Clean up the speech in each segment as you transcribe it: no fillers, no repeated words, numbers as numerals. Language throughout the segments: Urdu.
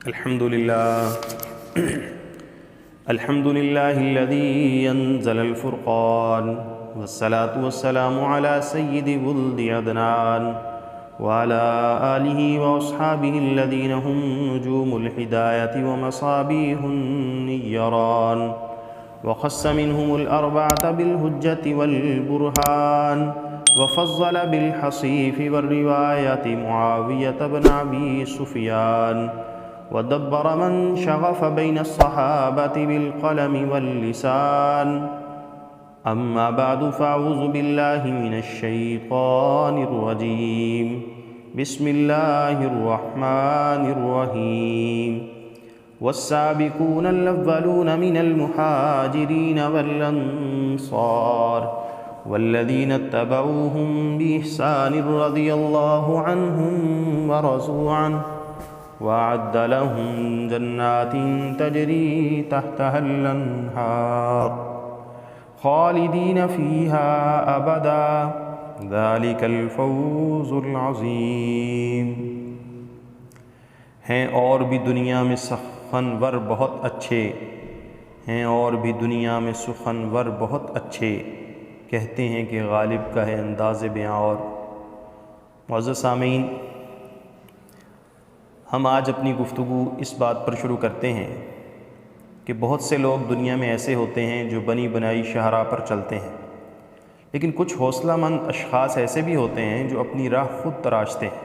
الحمد لله الحمد لله الذي أنزل الفرقان والصلاة والسلام على سيد ولد عدنان وعلى آله وأصحابه الذين هم نجوم الهداية ومصابيح النيران وخص منهم الأربعة بالهجة والبرهان وفضل بالحصيف والرواية معاوية بن أبي سفيان ودبر من شغف بين الصحابة بالقلم واللسان أما بعد فأعوذ بالله من الشيطان الرجيم بسم الله الرحمن الرحيم والسابقون الأولون من المهاجرين والأنصار والذين اتبعوهم بإحسان رضي الله عنهم ورضوا عنه وأعد لهم جنات تجري تحتها الأنهار خالدين فيها أبدا ذلك الفوز العظيم۔ ہیں اور بھی دنیا میں سخنور بہت اچھے، ہیں اور بھی دنیا میں سخنور بہت اچھے، کہتے ہیں کہ غالب کا ہے انداز بیاں۔ اور معزز سامعین، ہم آج اپنی گفتگو اس بات پر شروع کرتے ہیں کہ بہت سے لوگ دنیا میں ایسے ہوتے ہیں جو بنی بنائی شاہراہ پر چلتے ہیں، لیکن کچھ حوصلہ مند اشخاص ایسے بھی ہوتے ہیں جو اپنی راہ خود تراشتے ہیں،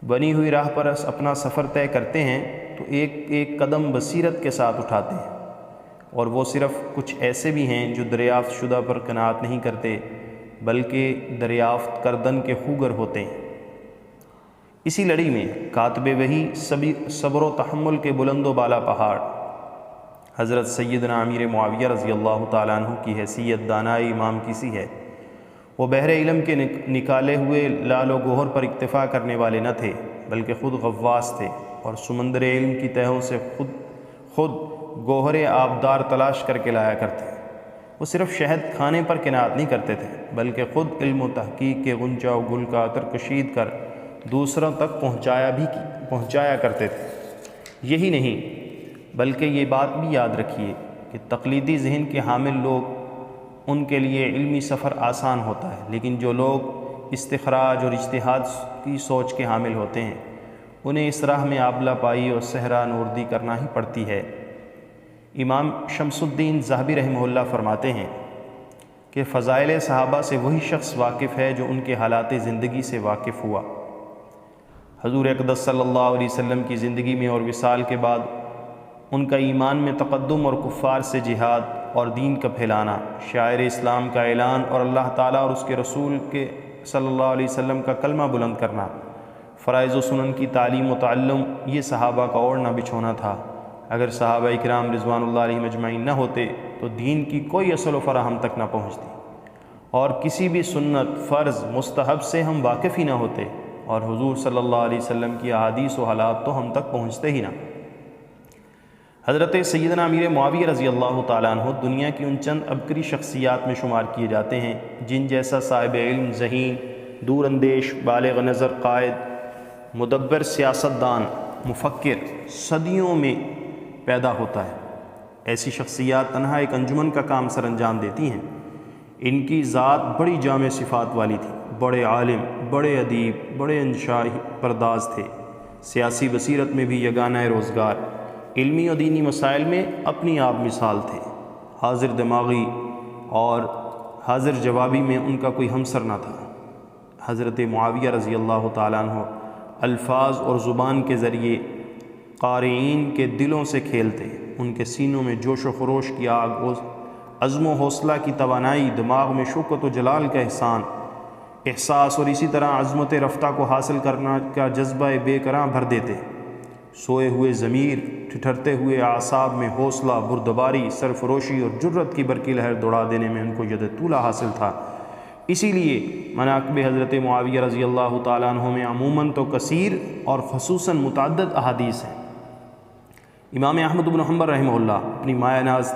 بنی ہوئی راہ پر اپنا سفر طے کرتے ہیں تو ایک ایک قدم بصیرت کے ساتھ اٹھاتے ہیں، اور وہ صرف کچھ ایسے بھی ہیں جو دریافت شدہ پر قناعت نہیں کرتے بلکہ دریافت کردن کے خوگر ہوتے ہیں۔ اسی لڑی میں کاتب وحی صبر و تحمل کے بلند و بالا پہاڑ حضرت سیدنا امیر معاویہ رضی اللہ تعالیٰ عنہ کی حیثیت دانائی امام کی سی ہے۔ وہ بحر علم کے نکالے ہوئے لال و گوہر پر اکتفا کرنے والے نہ تھے بلکہ خود غواص تھے، اور سمندر علم کی تہوں سے خود گوہر آبدار تلاش کر کے لایا کرتے۔ وہ صرف شہد کھانے پر قناعت نہیں کرتے تھے بلکہ خود علم و تحقیق کے غنچہ و گل کا عطر کشید کر دوسروں تک پہنچایا کرتے تھے۔ یہی نہیں بلکہ یہ بات بھی یاد رکھیے کہ تقلیدی ذہن کے حامل لوگ، ان کے لیے علمی سفر آسان ہوتا ہے، لیکن جو لوگ استخراج اور اجتہاد کی سوچ کے حامل ہوتے ہیں انہیں اس راہ میں آبلہ پائی اور صحرا نوردی کرنا ہی پڑتی ہے۔ امام شمس الدین ذہبی رحمہ اللہ فرماتے ہیں کہ فضائل صحابہ سے وہی شخص واقف ہے جو ان کے حالات زندگی سے واقف ہوا۔ حضور اقدس صلی اللہ علیہ وسلم کی زندگی میں اور وصال کے بعد ان کا ایمان میں تقدم اور کفار سے جہاد اور دین کا پھیلانا، شاعر اسلام کا اعلان اور اللہ تعالیٰ اور اس کے رسول کے صلی اللہ علیہ وسلم کا کلمہ بلند کرنا، فرائض و سنن کی تعلیم و تعلم، یہ صحابہ کا اوڑھنا بچھونا تھا۔ اگر صحابہ اکرام رضوان اللہ علیہم اجمعین نہ ہوتے تو دین کی کوئی اصل و فرع ہم تک نہ پہنچتی، اور کسی بھی سنت، فرض، مستحب سے ہم واقف ہی نہ ہوتے، اور حضور صلی اللہ علیہ وسلم کی احادیث و حالات تو ہم تک پہنچتے ہی نہ۔ حضرت سیدنا امیر معاویہ رضی اللہ تعالیٰ عنہ دنیا کی ان چند عبقری شخصیات میں شمار کیے جاتے ہیں جن جیسا صاحب علم، ذہین، دور اندیش، بالغ نظر، قائد، مدبر، سیاستدان، مفکر صدیوں میں پیدا ہوتا ہے۔ ایسی شخصیات تنہا ایک انجمن کا کام سر انجام دیتی ہیں۔ ان کی ذات بڑی جامع صفات والی تھی، بڑے عالم، بڑے ادیب، بڑے انشائی پرداز تھے، سیاسی بصیرت میں بھی یگانہ روزگار، علمی و دینی مسائل میں اپنی آپ مثال تھے، حاضر دماغی اور حاضر جوابی میں ان کا کوئی ہمسر نہ تھا۔ حضرت معاویہ رضی اللہ تعالیٰ عنہ الفاظ اور زبان کے ذریعے قارئین کے دلوں سے کھیلتے، ان کے سینوں میں جوش و خروش کی آگ، عزم و حوصلہ کی توانائی، دماغ میں شوکت و جلال کا احساس اور اسی طرح عظمت رفتہ کو حاصل کرنا کا جذبہ بے کراں بھر دیتے۔ سوئے ہوئے ضمیر، ٹھٹھرتے ہوئے اعصاب میں حوصلہ، بردباری، سرفروشی اور جرت کی برقی لہر دوڑا دینے میں ان کو ید طولہ حاصل تھا۔ اسی لیے مناقب حضرت معاویہ رضی اللہ تعالیٰ عنہ میں عموماً تو کثیر اور خصوصاً متعدد احادیث ہیں۔ امام احمد بن حنبل رحمہ اللہ اپنی مایہ ناز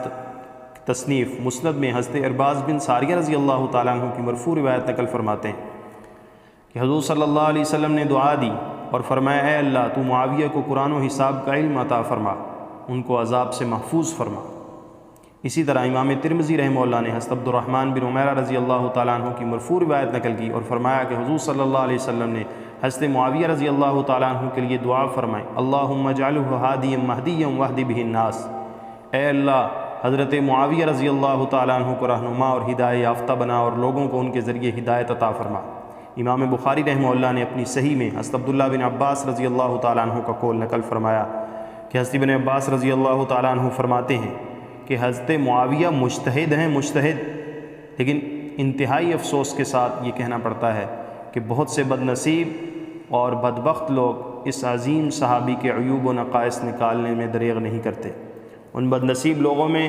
تصنیف مسند میں حضرت ارباز بن ساریہ رضی اللہ تعالیٰ عنہ کی مرفوع روایت نقل فرماتے ہیں کہ حضور صلی اللہ علیہ وسلم نے دعا دی اور فرمایا اے اللہ تو معاویہ کو قرآن و حساب کا علم عطا فرما، ان کو عذاب سے محفوظ فرما۔ اسی طرح امام ترمذی رحمہ اللہ نے حضرت عبد الرحمن بن عمیرہ رضی اللہ تعالیٰ عنہ کی مرفوع روایت نقل کی اور فرمایا کہ حضور صلی اللہ علیہ وسلم نے حضرت معاویہ رضی اللہ تعالیٰ عنہ کے لیے دعا فرمائی، اللہم اجعلہ ہادیا مہدیا واہد بہ الناس، اے اللہ حضرت معاویہ رضی اللہ تعالیٰ عنہ کو رہنما اور ہدایت یافتہ بنا اور لوگوں کو ان کے ذریعے ہدایت عطا فرما۔ امام بخاری رحمہ اللہ نے اپنی صحیح میں حضرت عبداللہ بن عباس رضی اللہ تعالیٰ عنہ کا قول نقل فرمایا کہ حضرت ابن عباس رضی اللہ تعالیٰ عنہ فرماتے ہیں کہ حضرت معاویہ مجتہد ہیں، مجتہد، لیکن انتہائی افسوس کے ساتھ یہ کہنا پڑتا ہے کہ بہت سے بد نصیب اور بدبخت لوگ اس عظیم صحابی کے عیوب و نقائص نکالنے میں دریغ نہیں کرتے۔ ان بد نصیب لوگوں میں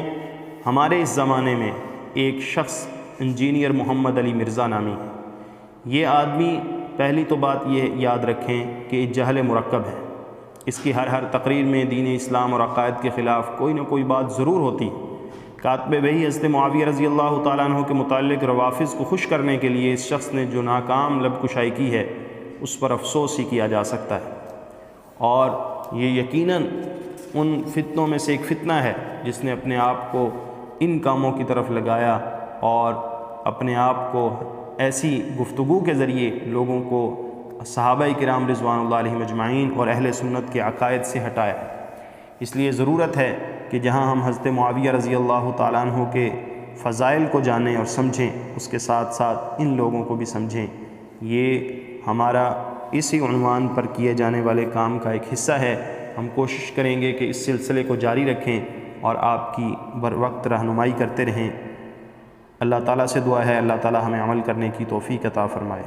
ہمارے اس زمانے میں ایک شخص انجینئر محمد علی مرزا نامی ہے۔ یہ آدمی، پہلی تو بات یہ یاد رکھیں کہ جہل مرکب ہے، اس کی ہر تقریر میں دین اسلام اور عقائد کے خلاف کوئی نہ کوئی بات ضرور ہوتی ہے۔ کاتب وحی حضرت معاویہ رضی اللہ تعالیٰ عنہ کے متعلق روافظ کو خوش کرنے کے لیے اس شخص نے جو ناکام لب کشائی کی ہے اس پر افسوس ہی کیا جا سکتا ہے، اور یہ یقیناً ان فتنوں میں سے ایک فتنہ ہے جس نے اپنے آپ کو ان کاموں کی طرف لگایا اور اپنے آپ کو ایسی گفتگو کے ذریعے لوگوں کو صحابہ کرام رضوان اللہ علیہم اجمعین اور اہل سنت کے عقائد سے ہٹایا۔ اس لیے ضرورت ہے کہ جہاں ہم حضرت معاویہ رضی اللہ تعالیٰ عنہ کے فضائل کو جانیں اور سمجھیں، اس کے ساتھ ساتھ ان لوگوں کو بھی سمجھیں۔ یہ ہمارا اسی عنوان پر کیے جانے والے کام کا ایک حصہ ہے۔ ہم کوشش کریں گے کہ اس سلسلے کو جاری رکھیں اور آپ کی بر وقت رہنمائی کرتے رہیں۔ اللہ تعالیٰ سے دعا ہے اللہ تعالیٰ ہمیں عمل کرنے کی توفیق عطا فرمائے۔